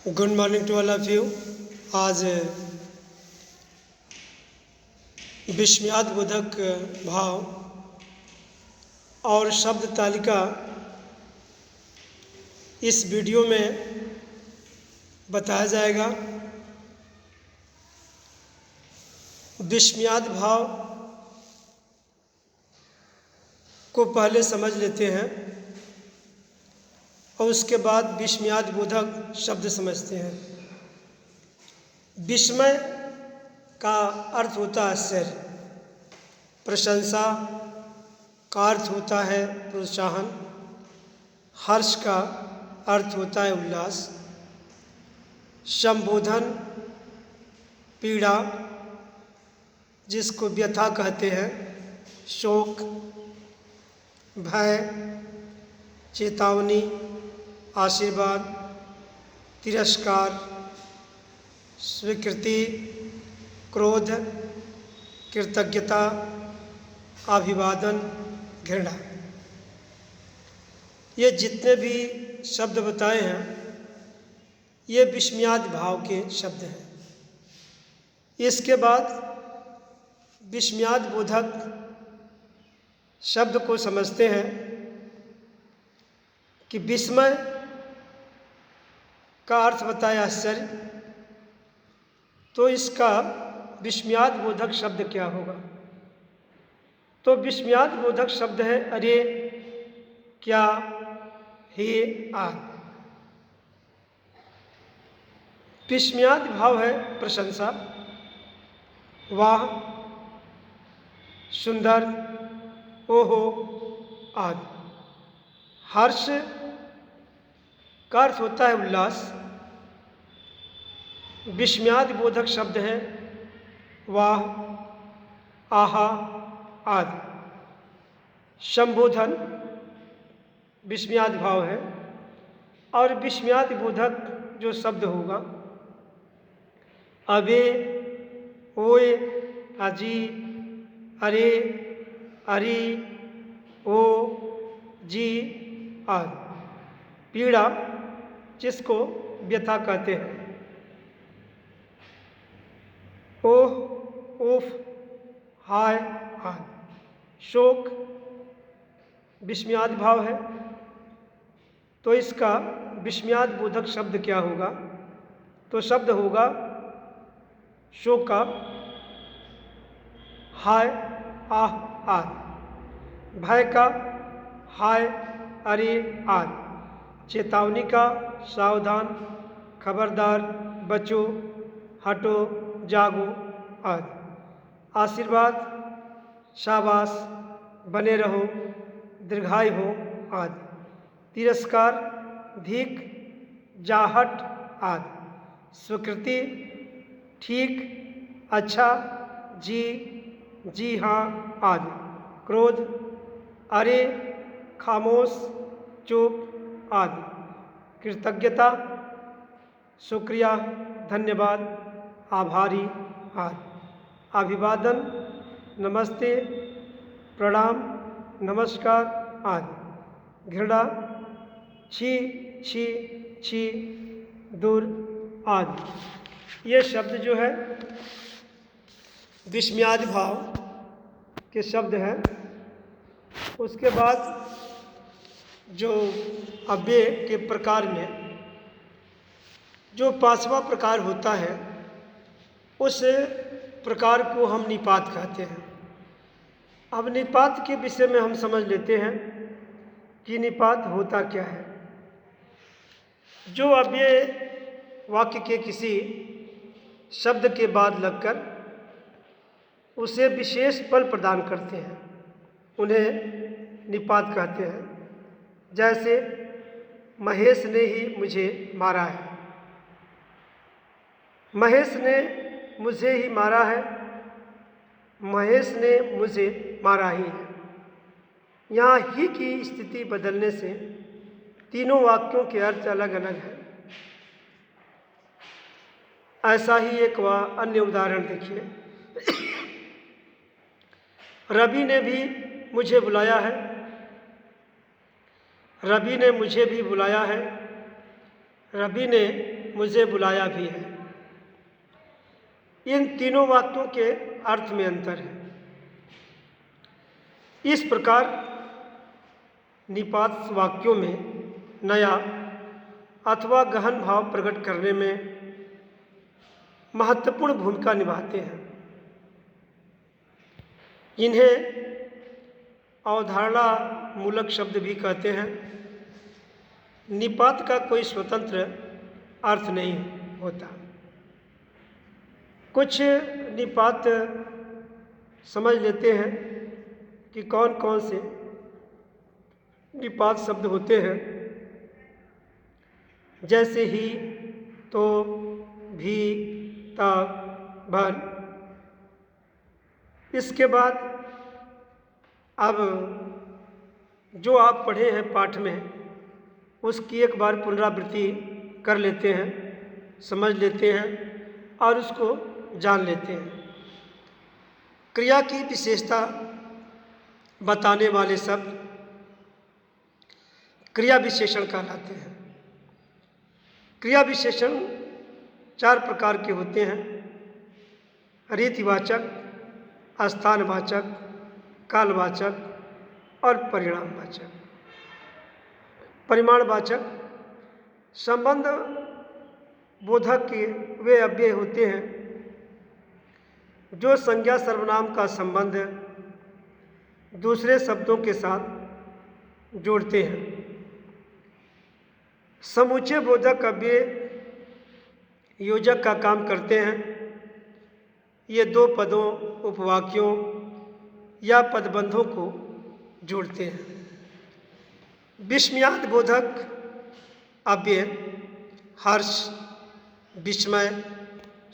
Good morning to all of you. आज विस्मयाद बोधक भाव और शब्द तालिका इस वीडियो में बताया जाएगा। विस्मयाद भाव को पहले समझ लेते हैं और उसके बाद विस्मयाद बोधक शब्द समझते हैं। विस्मय का अर्थ होता है आश्चर्य, प्रशंसा का अर्थ होता है प्रोत्साहन, हर्ष का अर्थ होता है उल्लास, संबोधन पीड़ा जिसको व्यथा कहते हैं, शोक, भय, चेतावनी, आशीर्वाद, तिरस्कार, स्वीकृति, क्रोध, कृतज्ञता, अभिवादन, घृणा। ये जितने भी शब्द बताए हैं ये विस्मयाद भाव के शब्द हैं। इसके बाद विस्मयाद बोधक शब्द को समझते हैं कि विस्मय का अर्थ बताया आश्चर्य, तो इसका विस्मयाद बोधक शब्द क्या होगा? तो विस्मयाद बोधक शब्द है अरे, क्या, हे, आदि। विस्मयाद भाव है प्रशंसा, वाह, सुंदर, ओहो आदि। हर्ष का अर्थ होता है उल्लास। विस्मयाद बोधक शब्द है वाह, आहा आदि। संबोधन विस्मयाद भाव है और विस्मयाद बोधक जो शब्द होगा अबे, ओए, अजी, अरे, अरी, ओ, जी आदि। पीड़ा जिसको व्यथा कहते हैं, ओह, उफ, हाय आदि। शोक विस्मयाद भाव है, तो इसका विस्मयाद बोधक शब्द क्या होगा? तो शब्द होगा शोक का हाय, आह आदि। भय का हाय, अरे आदि। चेतावनी का सावधान, खबरदार, बचो, हटो, जागो आदि। आशीर्वाद शाबाश, बने रहो, दीर्घायु हो आदि। तिरस्कार धिक, जाहट आदि। स्वीकृति ठीक, अच्छा, जी, जी हाँ आदि। क्रोध अरे, खामोश, चुप आदि। कृतज्ञता शुक्रिया, धन्यवाद, आभारी आदि। अभिवादन नमस्ते, प्रणाम, नमस्कार आदि। घृणा छी, छी, छी, दूर आदि। ये शब्द जो है विस्मयाद भाव के शब्द हैं। उसके बाद जो अव्यय के प्रकार में जो पांचवा प्रकार होता है उस प्रकार को हम निपात कहते हैं। अब निपात के विषय में हम समझ लेते हैं कि निपात होता क्या है। जो अव्यय वाक्य के किसी शब्द के बाद लगकर उसे विशेष बल प्रदान करते हैं उन्हें निपात कहते हैं। जैसे महेश ने ही मुझे मारा है, महेश ने मुझे ही मारा है, महेश ने मुझे मारा ही है। यहाँ ही की स्थिति बदलने से तीनों वाक्यों के अर्थ अलग अलग हैं। ऐसा ही एक अन्य उदाहरण देखिए। रवि ने भी मुझे बुलाया है, रवि ने मुझे भी बुलाया है, रवि ने मुझे बुलाया भी है। इन तीनों वाक्यों के अर्थ में अंतर है। इस प्रकार निपात वाक्यों में नया अथवा गहन भाव प्रकट करने में महत्वपूर्ण भूमिका निभाते हैं। इन्हें अवधारणा मूलक शब्द भी कहते हैं। निपात का कोई स्वतंत्र अर्थ नहीं होता। कुछ निपात समझ लेते हैं कि कौन कौन से निपात शब्द होते हैं, जैसे ही, तो, भी, तक, भर। इसके बाद अब जो आप पढ़े हैं पाठ में, उसकी एक बार पुनरावृत्ति कर लेते हैं, समझ लेते हैं और उसको जान लेते हैं। क्रिया की विशेषता बताने वाले शब्द क्रिया विशेषण कहलाते हैं। क्रिया विशेषण 4 प्रकार के होते हैं: रीतिवाचक, स्थानवाचक, कालवाचक और परिणामवाचक। परिमाणवाचक संबंध बोधक के वे अव्यय होते हैं जो संज्ञा सर्वनाम का संबंध दूसरे शब्दों के साथ जोड़ते हैं। समुच्चय बोधक अव्यय योजक का काम करते हैं। ये 2 पदों, उपवाक्यों या पदबंधों को जोड़ते हैं। विस्मयादि बोधक अव्यय हर्ष, विस्मय,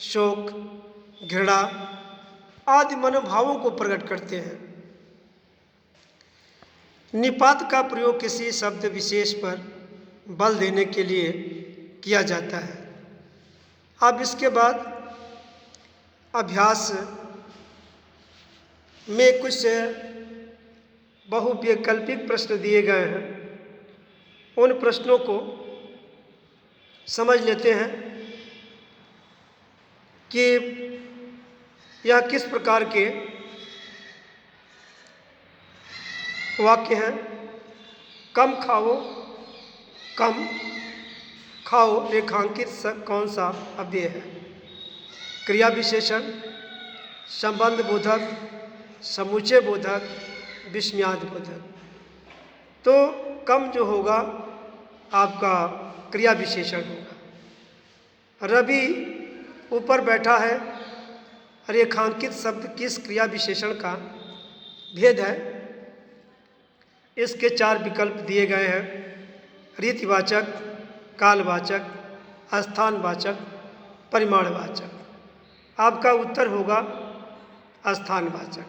शोक, घृणा आदि मनोभावों को प्रकट करते हैं। निपात का प्रयोग किसी शब्द विशेष पर बल देने के लिए किया जाता है। अब इसके बाद अभ्यास में कुछ बहुवैकल्पिक प्रश्न दिए गए हैं। उन प्रश्नों को समझ लेते हैं कि यह किस प्रकार के वाक्य हैं। कम खाओ, कम खाओ रेखांकित कौन सा अव्यय है? क्रिया विशेषण, संबंध बोधक, समुच्चय बोधक, विस्मयादि बोधक। तो कम जो होगा आपका क्रिया विशेषण होगा। रवि ऊपर बैठा है, रेखांकित शब्द किस क्रिया विशेषण का भेद है? इसके 4 विकल्प दिए गए हैं: रीतिवाचक, कालवाचक, स्थानवाचक, परिमाणवाचक। आपका उत्तर होगा स्थानवाचक।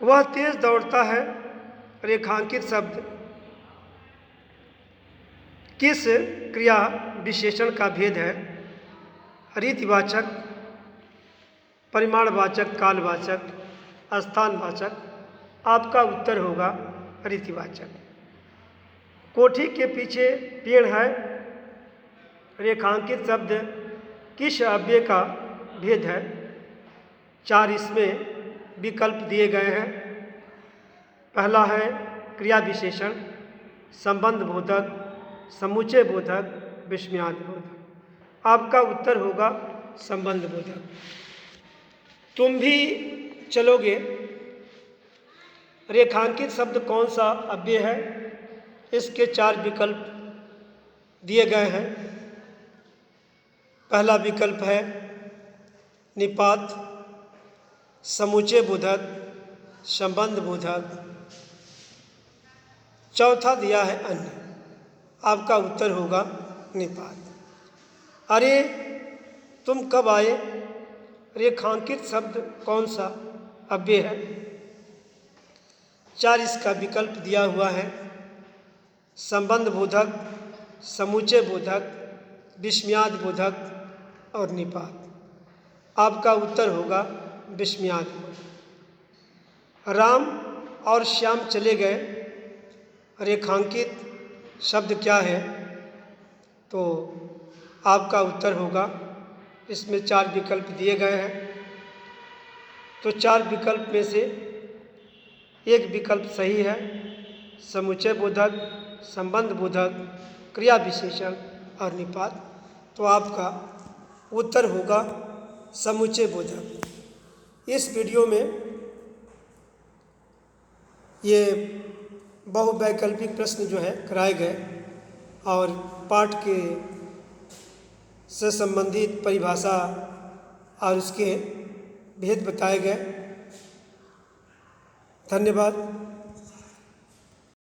वह तेज दौड़ता है, रेखांकित शब्द किस क्रिया विशेषण का भेद है? रीतिवाचक, परिमाणवाचक, कालवाचक, स्थानवाचक। आपका उत्तर होगा रीतिवाचक। कोठी के पीछे पेड़ है, रेखांकित शब्द किस अव्यय का भेद है? 4 इसमें विकल्प दिए गए हैं। पहला है क्रिया विशेषण, संबंध बोधक, समुच्चय बोधक, विस्मयादि बोधक। आपका उत्तर होगा संबंध बोधक। तुम भी चलोगे रेखांकित शब्द कौन सा अव्यय है? इसके 4 विकल्प दिए गए हैं। पहला विकल्प है निपात, समुच्चय बोधक, संबंध बोधक। चौथा दिया है अन्य। आपका उत्तर होगा निपात। अरे तुम कब आए? रेखांकित शब्द कौन सा अव्यय है? 4 इसका विकल्प दिया हुआ है: संबंध बोधक, समुच्चय बोधक, विस्मयादि बोधक और निपात। आपका उत्तर होगा विस्मयादि बोधक। राम और श्याम चले गए, रेखांकित शब्द क्या है? तो आपका उत्तर होगा, इसमें 4 विकल्प दिए गए हैं, तो 4 विकल्प में से एक विकल्प सही है। समुच्चय बोधक, संबंध बोधक, क्रिया विशेषण और निपात। तो आपका उत्तर होगा समुच्चय बोधक। इस वीडियो में ये बहुवैकल्पिक प्रश्न जो है कराए गए और पाठ के से संबंधित परिभाषा और उसके भेद बताए गए। धन्यवाद।